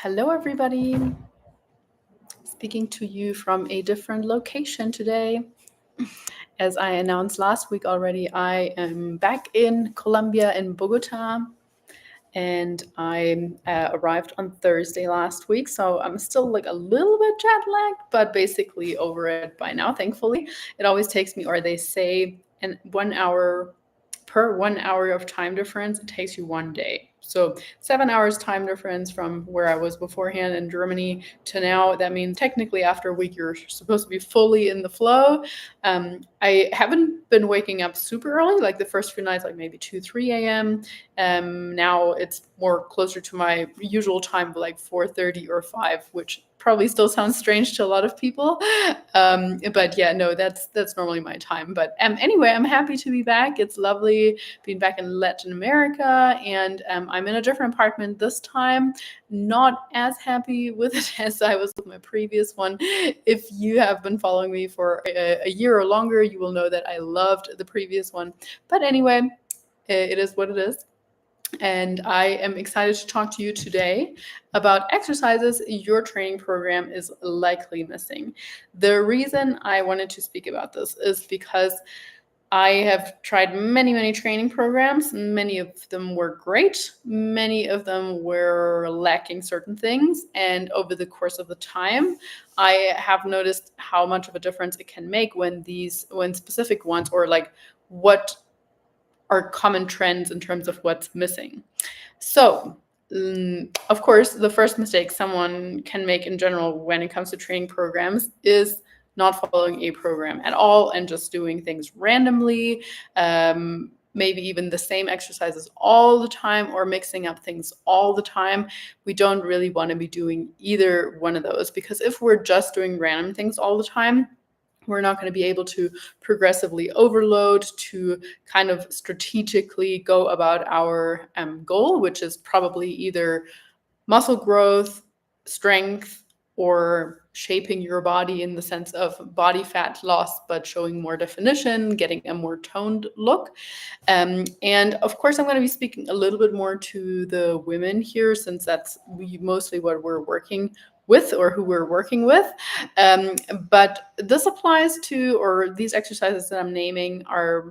Hello, everybody. Speaking to you from a different location today. As I announced last week already, I am back in Colombia, in Bogota, and I arrived on Thursday last week. So I'm still like a little bit jet lagged, but basically over it by now, thankfully. It always takes me, or they say, and 1 hour per 1 hour of time difference, it takes you 1 day. So 7 hours time difference from where I was beforehand in Germany to now. That means technically after a week, you're supposed to be fully in the flow. I haven't been waking up super early, like the first few nights, like maybe 2, 3 a.m. Now it's more closer to my usual time, like 4:30 or 5, which probably still sounds strange to a lot of people. But yeah, no, that's normally my time. But anyway, I'm happy to be back. It's lovely being back in Latin America, and I'm in a different apartment this time. Not as happy with it as I was with my previous one. If you have been following me for a year or longer, you will know that I loved the previous one. But anyway, it is what it is. And I am excited to talk to you today about exercises your training program is likely missing. The reason I wanted to speak about this is because I have tried many, many training programs. Many of them were great. Many of them were lacking certain things. And over the course of the time, I have noticed how much of a difference it can make when specific ones, or like what are common trends in terms of what's missing. So, of course, the first mistake someone can make in general when it comes to training programs is not following a program at all and just doing things randomly, maybe even the same exercises all the time or mixing up things all the time. We don't really want to be doing either one of those, because if we're just doing random things all the time, we're not going to be able to progressively overload, to kind of strategically go about our goal, which is probably either muscle growth, strength, or shaping your body in the sense of body fat loss, but showing more definition, getting a more toned look. And of course, I'm going to be speaking a little bit more to the women here, since that's mostly what we're working with, or who we're working with. But this applies to, or these exercises that I'm naming are,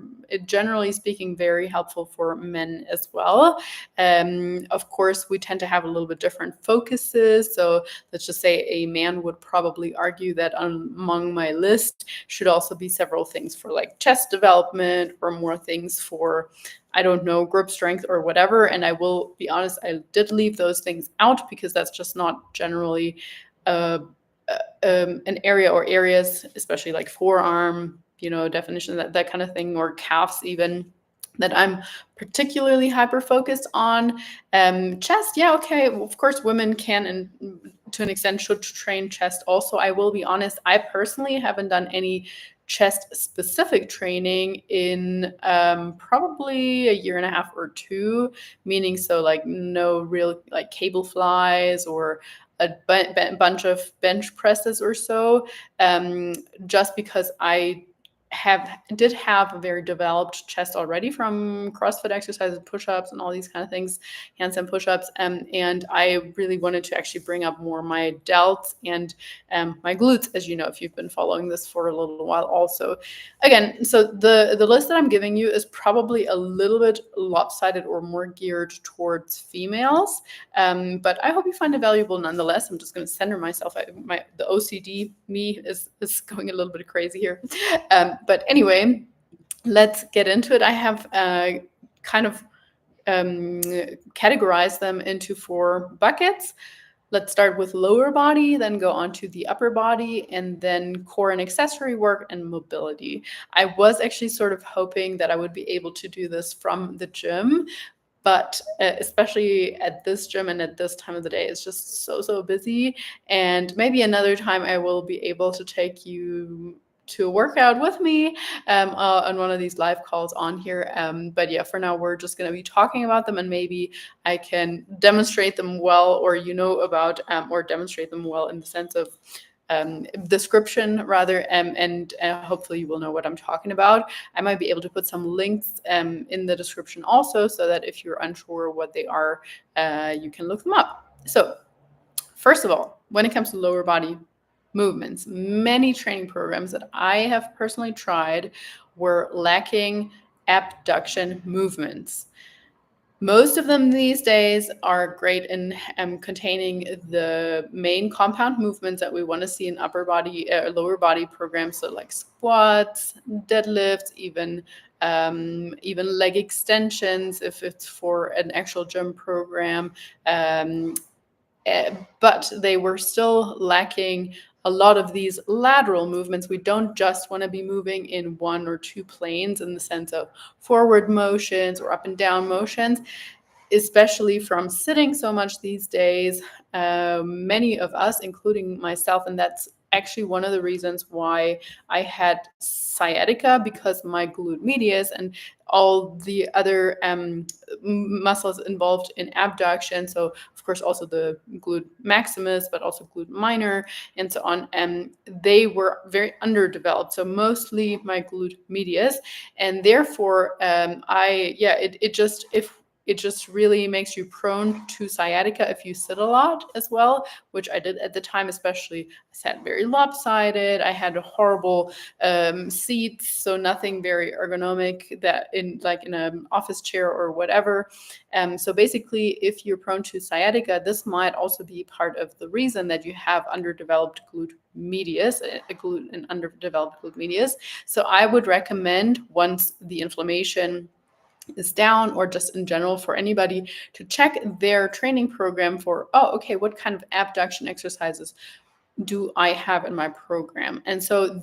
generally speaking, very helpful for men as well. Of course, we tend to have a little bit different focuses. So let's just say a man would probably argue that among my list should also be several things for like chest development, or more things for, I don't know, grip strength or whatever. And I will be honest, I did leave those things out because that's just not generally an area or areas, especially like forearm, definition, that kind of thing, or calves even, that I'm particularly hyper focused on. Chest, yeah, okay. Of course, women can, and to an extent should, train chest also. I will be honest, I personally haven't done any chest specific training in probably a year and a half or 2, meaning so like no real like cable flies or a bunch of bench presses or so, just because I did have a very developed chest already from CrossFit exercises, push-ups, and all these kind of things, handstand push-ups, and I really wanted to actually bring up more my delts and my glutes, as you know, if you've been following this for a little while also. Again, so the list that I'm giving you is probably a little bit lopsided or more geared towards females, but I hope you find it valuable nonetheless. I'm just going to center myself. The OCD me is going a little bit crazy here. But anyway, let's get into it. I have kind of categorized them into 4 buckets. Let's start with lower body, then go on to the upper body, and then core and accessory work and mobility. I was actually sort of hoping that I would be able to do this from the gym, but especially at this gym and at this time of the day, it's just so busy. And maybe another time I will be able to take you to a workout with me on one of these live calls on here. But yeah, for now, we're just going to be talking about them, and maybe I can demonstrate them well, or about, or demonstrate them well in the sense of description rather, and hopefully you will know what I'm talking about. I might be able to put some links in the description also, so that if you're unsure what they are, you can look them up. So First of all, when it comes to lower body movements, many training programs that I have personally tried were lacking abduction movements. Most of them these days are great in containing the main compound movements that we want to see in upper body, lower body programs, so like squats, deadlifts, even leg extensions if it's for an actual gym program. But they were still lacking a lot of these lateral movements. We don't just want to be moving in one or two planes in the sense of forward motions or up and down motions, especially from sitting so much these days. Many of us, including myself, and that's actually one of the reasons why I had sciatica, because my glute medius and all the other muscles involved in abduction, so of course also the glute maximus, but also glute minor and so on, they were very underdeveloped, so mostly my glute medius. And therefore it just really makes you prone to sciatica if you sit a lot as well, which I did at the time. Especially I sat very lopsided. I had a horrible seats, so nothing very ergonomic, that in like in an office chair or whatever. So basically, if you're prone to sciatica, this might also be part of the reason that you have underdeveloped glute medius, an underdeveloped glute medius. So I would recommend, once the inflammation is down, or just in general for anybody, to check their training program for, oh, okay, what kind of abduction exercises do I have in my program? And so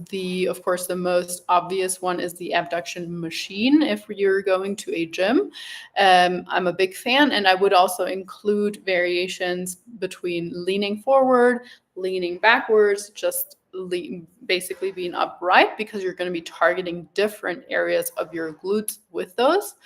of course, the most obvious one is the abduction machine. If you're going to a gym, I'm a big fan, and I would also include variations between leaning forward, leaning backwards, just basically being upright, because you're going to be targeting different areas of your glutes with those.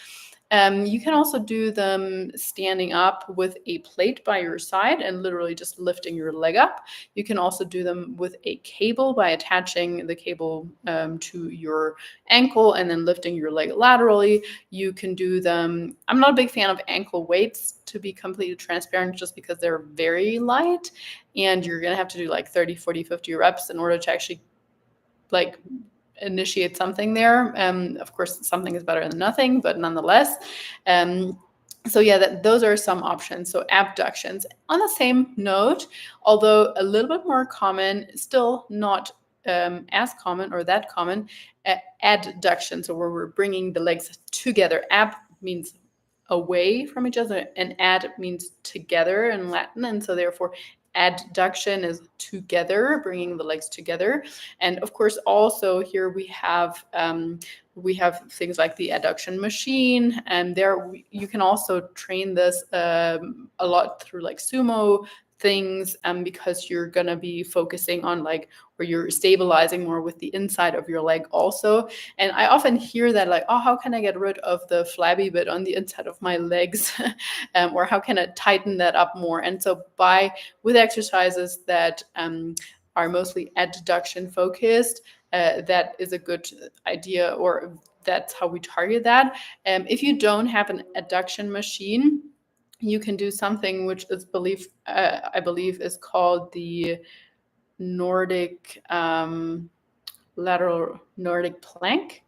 You can also do them standing up with a plate by your side and literally just lifting your leg up. You can also do them with a cable by attaching the cable to your ankle and then lifting your leg laterally. You can do them. I'm not a big fan of ankle weights, to be completely transparent, just because they're very light and you're going to have to do like 30, 40, 50 reps in order to actually like initiate something there. Of course, something is better than nothing, but nonetheless. So yeah, those are some options. So abductions. On the same note, although a little bit more common, still not as common or that common, adduction. So where we're bringing the legs together. Ab means away from each other, and ad means together in Latin, and so therefore adduction is together, bringing the legs together. And of course, also here we have things like the adduction machine, and there you can also train this a lot through like sumo things, because you're gonna be focusing on like where you're stabilizing more with the inside of your leg also. And I often hear that like, oh, how can I get rid of the flabby bit on the inside of my legs? Or how can I tighten that up more? And so with exercises that are mostly adduction focused, that is a good idea, or that's how we target that. If you don't have an adduction machine, you can do something which is I believe is called the Nordic lateral Nordic plank,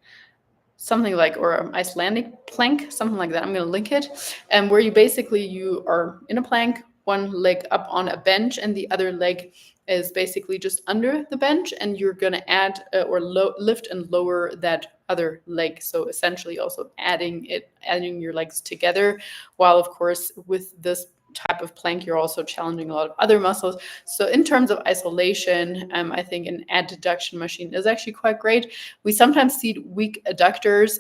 something like, or Icelandic plank, something like that. I'm going to link it. And where you are in a plank, one leg up on a bench and the other leg is basically just under the bench, and you're going to add lift and lower that other leg. So essentially also adding your legs together, while of course with this type of plank you're also challenging a lot of other muscles. So in terms of isolation, I think an adduction machine is actually quite great. We sometimes see weak adductors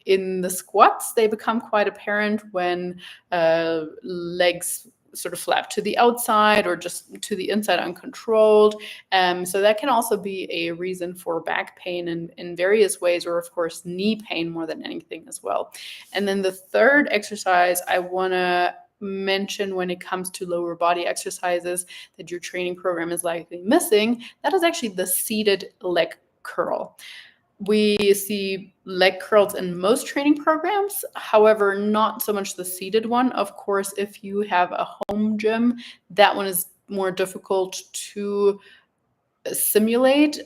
in the squats. They become quite apparent when legs sort of flap to the outside or just to the inside uncontrolled. So that can also be a reason for back pain in various ways, or of course knee pain more than anything as well. And then the third exercise I want to mention when it comes to lower body exercises that your training program is likely missing, that is actually the seated leg curl. We see leg curls in most training programs, however, not so much the seated one. Of course, if you have a home gym, that one is more difficult to simulate.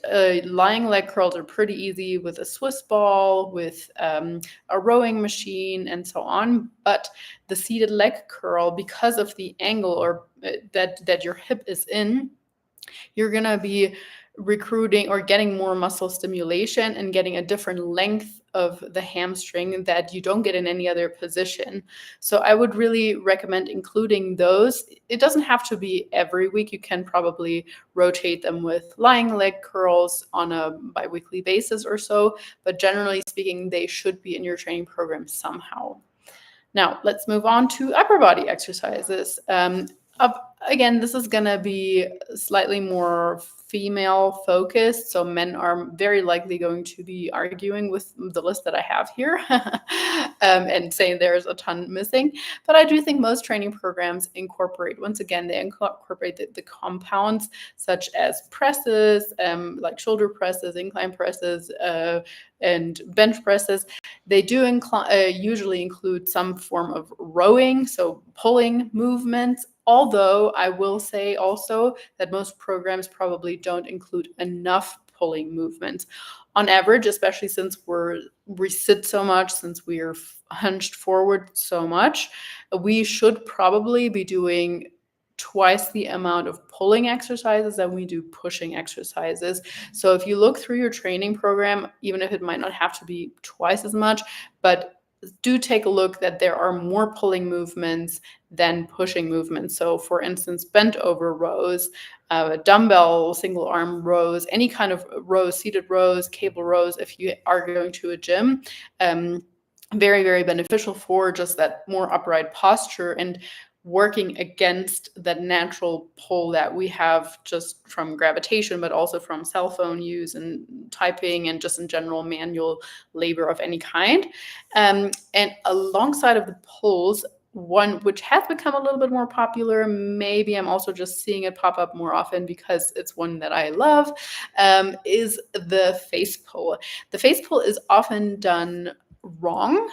Lying leg curls are pretty easy with a Swiss ball, with a rowing machine, and so on. But the seated leg curl, because of the angle or that your hip is in, you're going to be recruiting or getting more muscle stimulation and getting a different length of the hamstring that you don't get in any other position. So I would really recommend including those. It doesn't have to be every week. You can probably rotate them with lying leg curls on a biweekly basis or so, but generally speaking, they should be in your training program somehow. Now, let's move on to upper body exercises. Again, this is going to be slightly more female focused, so men are very likely going to be arguing with the list that I have here and saying there's a ton missing. But I do think most training programs incorporate, once again, they incorporate the compounds such as presses, like shoulder presses, incline presses, and bench presses. They do usually include some form of rowing, so pulling movements. Although I will say also that most programs probably don't include enough pulling movements. On average, especially since we sit so much, since we are hunched forward so much, we should probably be doing twice the amount of pulling exercises than we do pushing exercises. So if you look through your training program, even if it might not have to be twice as much, but do take a look that there are more pulling movements than pushing movements. So for instance, bent over rows, dumbbell single arm rows, any kind of rows, seated rows, cable rows, if you are going to a gym, very, very beneficial for just that more upright posture and working against that natural pull that we have just from gravitation, but also from cell phone use and typing and just in general manual labor of any kind. And alongside of the pulls, one which has become a little bit more popular, maybe I'm also just seeing it pop up more often because it's one that I love, is the face pull. The face pull is often done wrong,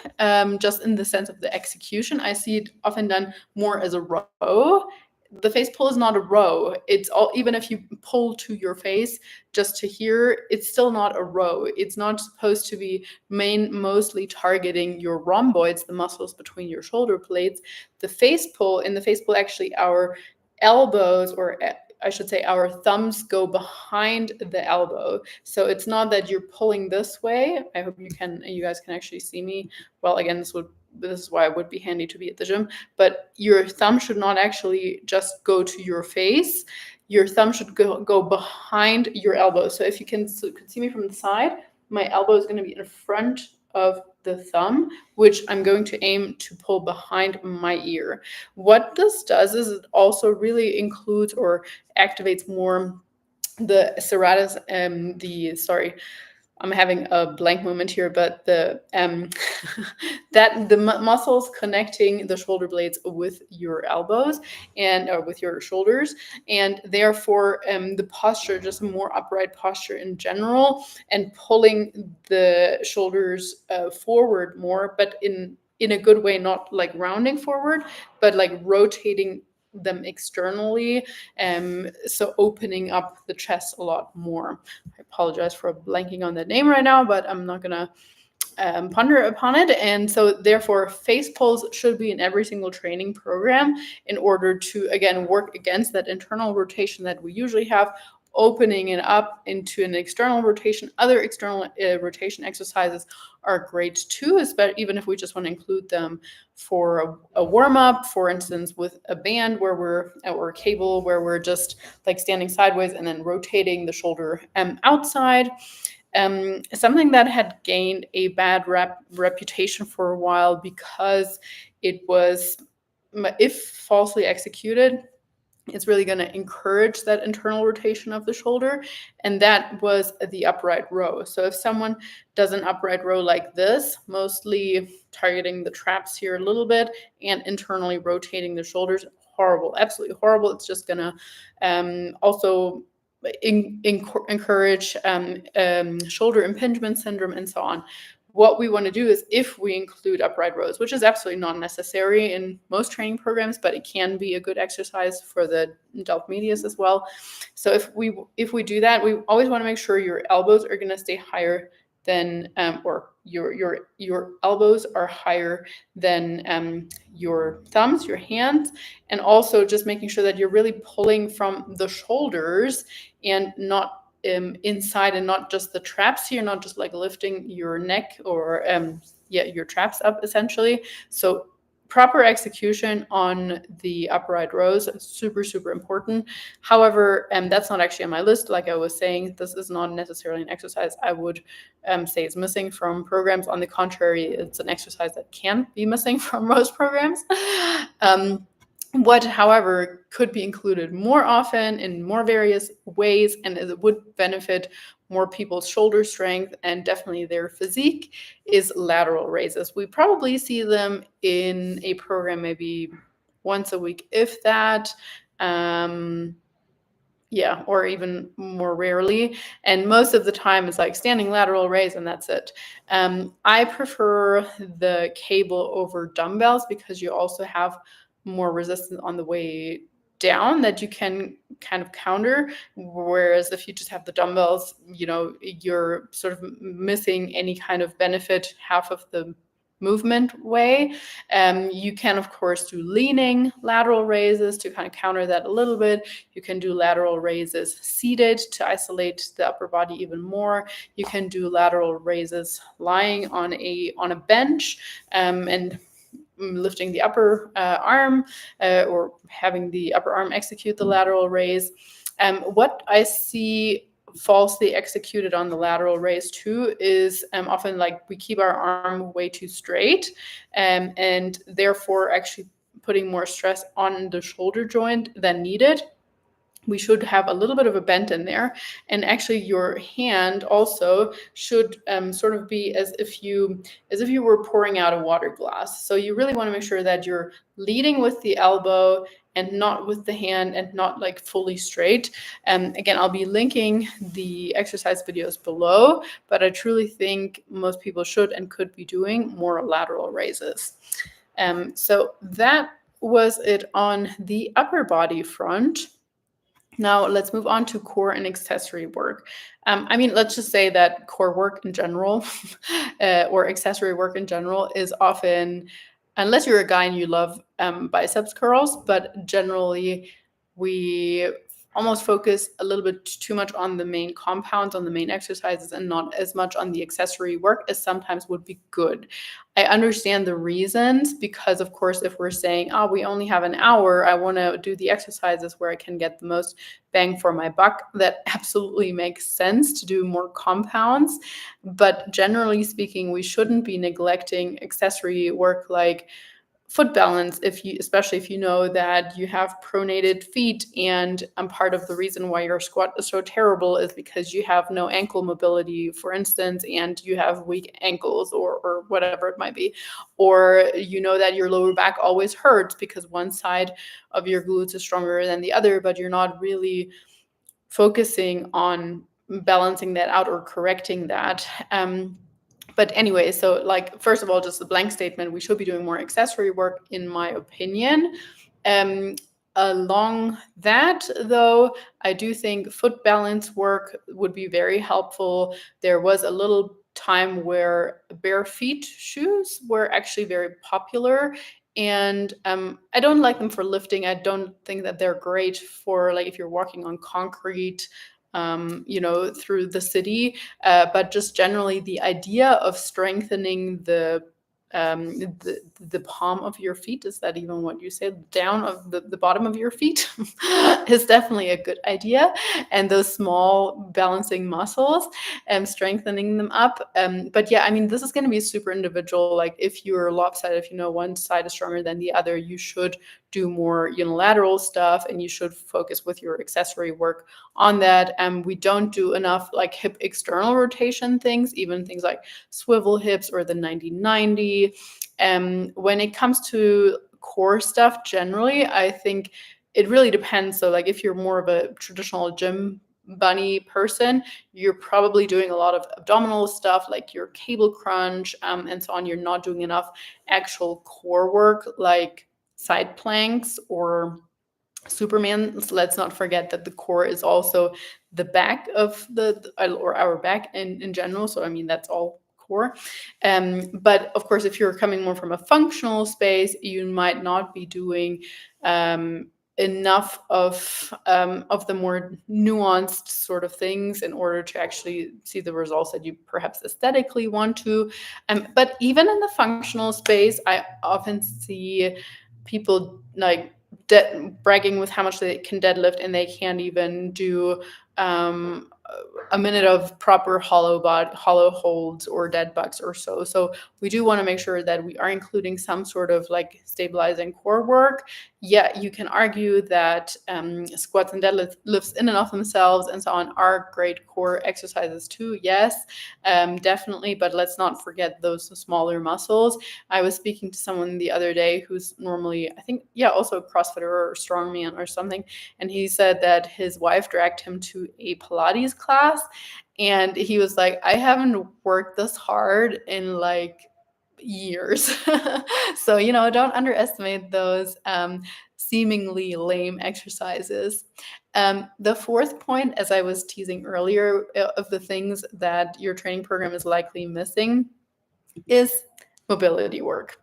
just in the sense of the execution. I see it often done more as a row. The face pull is not a row. It's all, even if you pull to your face just to here, it's still not a row. It's not supposed to be mostly targeting your rhomboids, the muscles between your shoulder blades. The face pull, in the face pull, actually our elbows, or I should say our thumbs, go behind the elbow. So it's not that you're pulling this way. I hope you guys can actually see me. Well, again, this is why it would be handy to be at the gym, but your thumb should not actually just go to your face. Your thumb should go behind your elbow. So if you can see me from the side, my elbow is going to be in front of the thumb, which I'm going to aim to pull behind my ear. What this does is it also really includes or activates more the serratus, I'm having a blank moment here, but the that the muscles connecting the shoulder blades with your elbows and with your shoulders, and therefore the posture, just a more upright posture in general, and pulling the shoulders forward more, but in a good way, not like rounding forward, but like rotating them externally, so opening up the chest a lot more. I apologize for blanking on that name right now, but I'm not gonna ponder upon it. And so therefore face pulls should be in every single training program in order to, again, work against that internal rotation that we usually have, opening it up into an external rotation. Other external rotation exercises are great too, especially even if we just want to include them for a warm-up, for instance, with a band or a cable where we're just like standing sideways and then rotating the shoulder outside. Something that had gained a bad reputation for a while because it was, if falsely executed, it's really going to encourage that internal rotation of the shoulder, and that was the upright row. So if someone does an upright row like this, mostly targeting the traps here a little bit and internally rotating the shoulders, horrible, absolutely horrible. It's just going to also encourage shoulder impingement syndrome and so on, what we want to do is, if we include upright rows, which is absolutely not necessary in most training programs, but it can be a good exercise for the delta medius as well. So if we do that, we always want to make sure your elbows are going to stay higher than or your elbows are higher than your thumbs, your hands, and also just making sure that you're really pulling from the shoulders and not inside, and not just the traps here, not just like lifting your neck or your traps up essentially. So proper execution on the upright rows, super, super important. However, that's not actually on my list. Like I was saying, this is not necessarily an exercise I would say is missing from programs. On the contrary, it's an exercise that can be missing from most programs. What, however, could be included more often in more various ways, and it would benefit more people's shoulder strength and definitely their physique, is lateral raises. We probably see them in a program maybe once a week, if that. Or even more rarely. And most of the time it's like standing lateral raise and that's it. I prefer the cable over dumbbells because you also have more resistance on the way down that you can kind of counter. Whereas if you just have the dumbbells, you're sort of missing any kind of benefit half of the movement way. You can, of course, do leaning lateral raises to kind of counter that a little bit. You can do lateral raises seated to isolate the upper body even more. You can do lateral raises lying on a bench and lifting the upper arm or having the upper arm execute the lateral raise. What I see falsely executed on the lateral raise too is often like we keep our arm way too straight and therefore actually putting more stress on the shoulder joint than needed. We should have a little bit of a bend in there, and actually your hand also should sort of be as if you were pouring out a water glass. So you really want to make sure that you're leading with the elbow and not with the hand, and not like fully straight. Again, I'll be linking the exercise videos below, but I truly think most people should and could be doing more lateral raises. So that was it on the upper body front. Now let's move on to core and accessory work. Let's just say that core work in general or accessory work in general is often, unless you're a guy and you love biceps curls, but generally we almost focus a little bit too much on the main compounds, on the main exercises, and not as much on the accessory work as sometimes would be good. I understand the reasons, because of course, if we're saying, we only have an hour, I want to do the exercises where I can get the most bang for my buck, that absolutely makes sense to do more compounds. But generally speaking, we shouldn't be neglecting accessory work like foot balance, especially if you know that you have pronated feet, and part of the reason why your squat is so terrible is because you have no ankle mobility, for instance, and you have weak ankles or whatever it might be. Or you know that your lower back always hurts because one side of your glutes is stronger than the other, but you're not really focusing on balancing that out or correcting that. But anyway, so like, first of all, just a blank statement, we should be doing more accessory work, in my opinion. Along that, though, I do think foot balance work would be very helpful. There was a little time where bare feet shoes were actually very popular. And I don't like them for lifting. I don't think that they're great for, like, if you're walking on concrete, through the city. But just generally the idea of strengthening the palm of your feet, is that even what you said? Down of the bottom of your feet is definitely a good idea. And those small balancing muscles and strengthening them up. But yeah, this is going to be super individual. Like if you're lopsided, if one side is stronger than the other, you should do more unilateral stuff, and you should focus with your accessory work on that. We don't do enough like hip external rotation things, even things like swivel hips or the 90-90. When it comes to core stuff, generally, I think it really depends. So like if you're more of a traditional gym bunny person, you're probably doing a lot of abdominal stuff like your cable crunch and so on. You're not doing enough actual core work like side planks or Superman. So let's not forget that the core is also the back of or our back in general. So I mean that's all core. But of course, if you're coming more from a functional space, you might not be doing enough of the more nuanced sort of things in order to actually see the results that you perhaps aesthetically want to. But even in the functional space, I often see people like bragging with how much they can deadlift, and they can't even do a minute of proper hollow holds or dead bugs or so. So we do want to make sure that we are including some sort of like stabilizing core work. Yeah, you can argue that squats and deadlifts in and of themselves and so on are great core exercises too. Yes, definitely. But let's not forget those smaller muscles. I was speaking to someone the other day who's normally, I think, yeah, also a CrossFitter or strongman or something. And he said that his wife dragged him to a Pilates class. And he was like, I haven't worked this hard in like years. So, don't underestimate those seemingly lame exercises. The fourth point, as I was teasing earlier, of the things that your training program is likely missing is mobility work.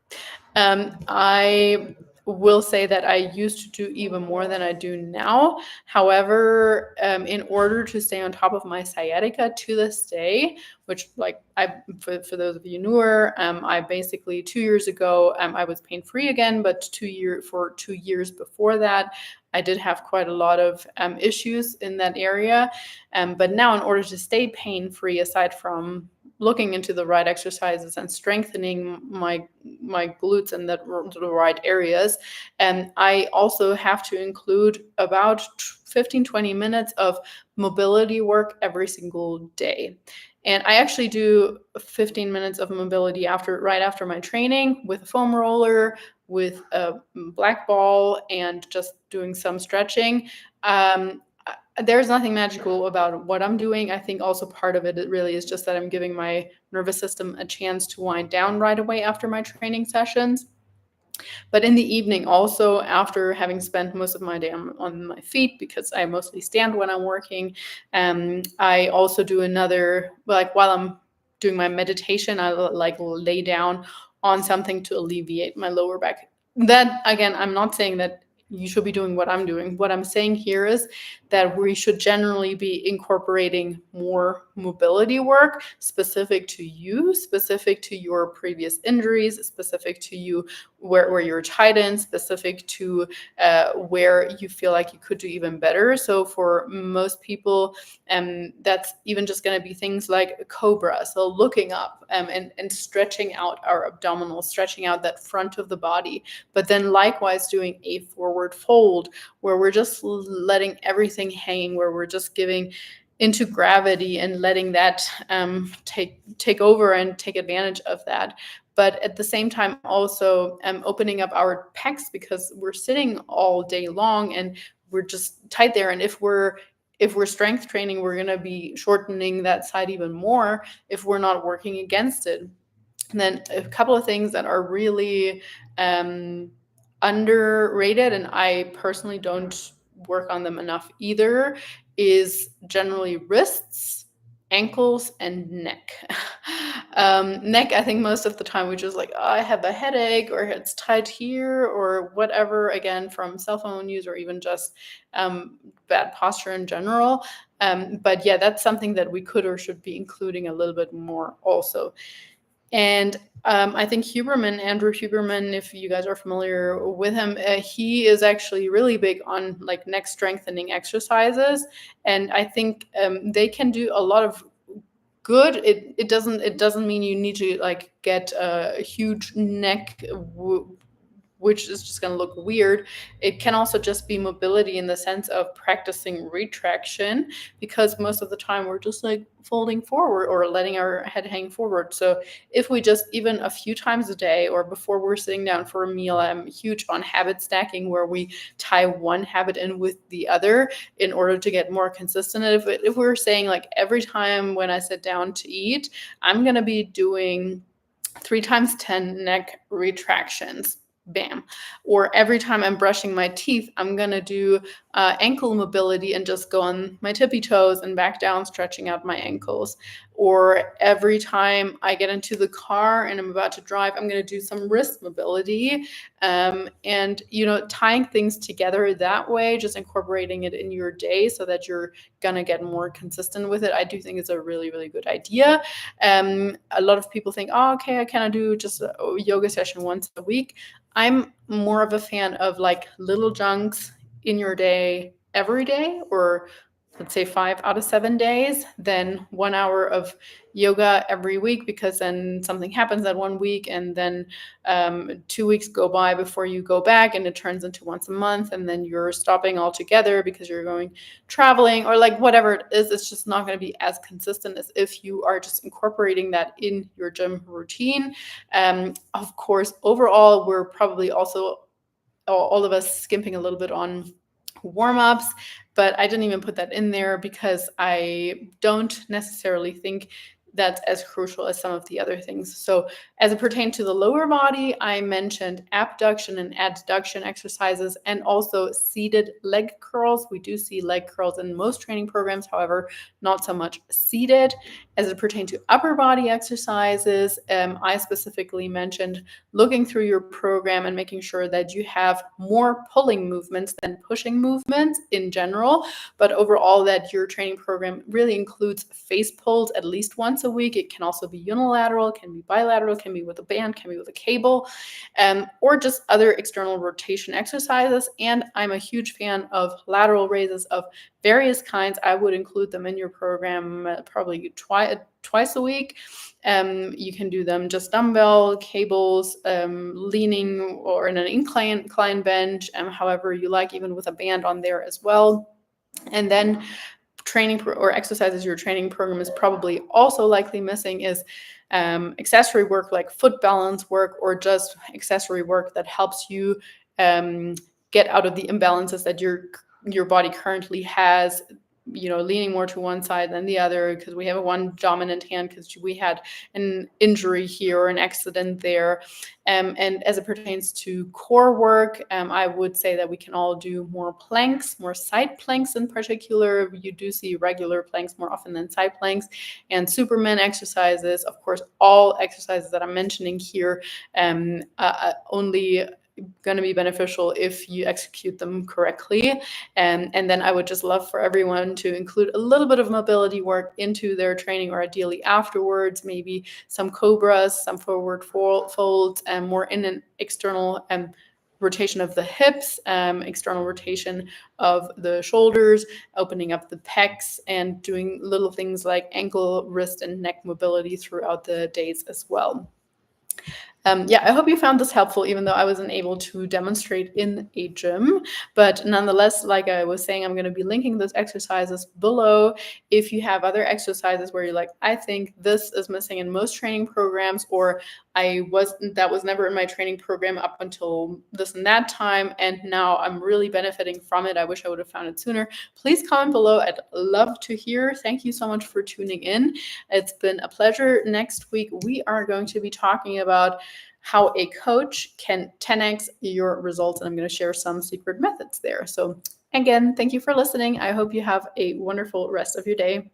I will say that I used to do even more than I do now. However, in order to stay on top of my sciatica to this day, which for those of you newer, I basically 2 years ago, I was pain-free again, but 2 years before that, I did have quite a lot of issues in that area. But now in order to stay pain-free, aside from looking into the right exercises and strengthening my glutes in the right areas. And I also have to include about 15-20 minutes of mobility work every single day. And I actually do 15 minutes of mobility right after my training with a foam roller, with a black ball, and just doing some stretching. There's nothing magical about what I'm doing. I think also part of it really is just that I'm giving my nervous system a chance to wind down right away after my training sessions. But in the evening, also after having spent most of my day on my feet, because I mostly stand when I'm working, I also do while I'm doing my meditation, I lay down on something to alleviate my lower back. That, again, I'm not saying that you should be doing what I'm doing. What I'm saying here is that we should generally be incorporating more mobility work specific to you, specific to your previous injuries, specific to you where you're tightened, specific to where you feel like you could do even better. So for most people, that's even just going to be things like a cobra. So looking up and stretching out our abdominals, stretching out that front of the body, but then likewise doing a forward fold where we're just letting everything hang, where we're just giving into gravity and letting that take over and take advantage of that. But at the same time, also opening up our pecs, because we're sitting all day long and we're just tight there. And if we're strength training, we're going to be shortening that side even more if we're not working against it. And then a couple of things that are really underrated, and I personally don't work on them enough either, is generally wrists, ankles, and neck. Neck, I think most of the time we just I have a headache, or it's tight here, or whatever, again, from cell phone use or even just bad posture in general. But yeah, that's something that we could or should be including a little bit more also. And I think Andrew Huberman, if you guys are familiar with him, he is actually really big on neck strengthening exercises. And I think they can do a lot of good. It doesn't mean you need to get a huge neck which is just going to look weird. It can also just be mobility in the sense of practicing retraction, because most of the time we're just like folding forward or letting our head hang forward. So if we just, even a few times a day or before we're sitting down for a meal, I'm huge on habit stacking, where we tie one habit in with the other in order to get more consistent. If we're saying like every time when I sit down to eat, I'm going to be doing 3 times 10 neck retractions. Bam. Or every time I'm brushing my teeth, I'm going to do ankle mobility and just go on my tippy toes and back down, stretching out my ankles. Or every time I get into the car and I'm about to drive, I'm going to do some wrist mobility. And, tying things together that way, just incorporating it in your day so that you're going to get more consistent with it, I do think it's a really, really good idea. A lot of people think, oh, okay, I kind of do just a yoga session once a week. I'm more of a fan of like little chunks in your day every day, or let's say 5 out of 7 days, then 1 hour of yoga every week, because then something happens that 1 week, and then 2 weeks go by before you go back, and it turns into once a month, and then you're stopping altogether because you're going traveling, or like whatever it is. It's just not going to be as consistent as if you are just incorporating that in your gym routine. Of course, overall, we're probably also, all of us, skimping a little bit on warm-ups, but I didn't even put that in there because I don't necessarily think that's as crucial as some of the other things. So as it pertains to the lower body, I mentioned abduction and adduction exercises, and also seated leg curls. We do see leg curls in most training programs, however, not so much seated. As it pertains to upper body exercises, I specifically mentioned looking through your program and making sure that you have more pulling movements than pushing movements in general, but overall that your training program really includes face pulls at least once a week. It can also be unilateral, can be bilateral, can be with a band, can be with a cable, or just other external rotation exercises. And I'm a huge fan of lateral raises of various kinds. I would include them in your program probably twice a week. You can do them just dumbbell, cables, leaning, or in an incline bench, however you like, even with a band on there as well. And then training or exercises your training program is probably also likely missing is accessory work like foot balance work, or just accessory work that helps you get out of the imbalances that your body currently has, leaning more to one side than the other because we have one dominant hand because we had an injury here or an accident there. And as it pertains to core work, I would say that we can all do more planks, more side planks in particular. You do see regular planks more often than side planks, and Superman exercises. Of course, all exercises that I'm mentioning here only going to be beneficial if you execute them correctly. And then I would just love for everyone to include a little bit of mobility work into their training, or ideally afterwards, maybe some cobras, some forward folds, and more in an external rotation of the hips, external rotation of the shoulders, opening up the pecs, and doing little things like ankle, wrist, and neck mobility throughout the days as well. I hope you found this helpful, even though I wasn't able to demonstrate in a gym. But nonetheless, like I was saying, I'm going to be linking those exercises below. If you have other exercises where you're like, I think this is missing in most training programs, or that was never in my training program up until this and that time, and now I'm really benefiting from it, I wish I would have found it sooner, please comment below. I'd love to hear. Thank you so much for tuning in. It's been a pleasure. Next week, we are going to be talking about how a coach can 10x your results, and I'm going to share some secret methods there. So again, thank you for listening. I hope you have a wonderful rest of your day.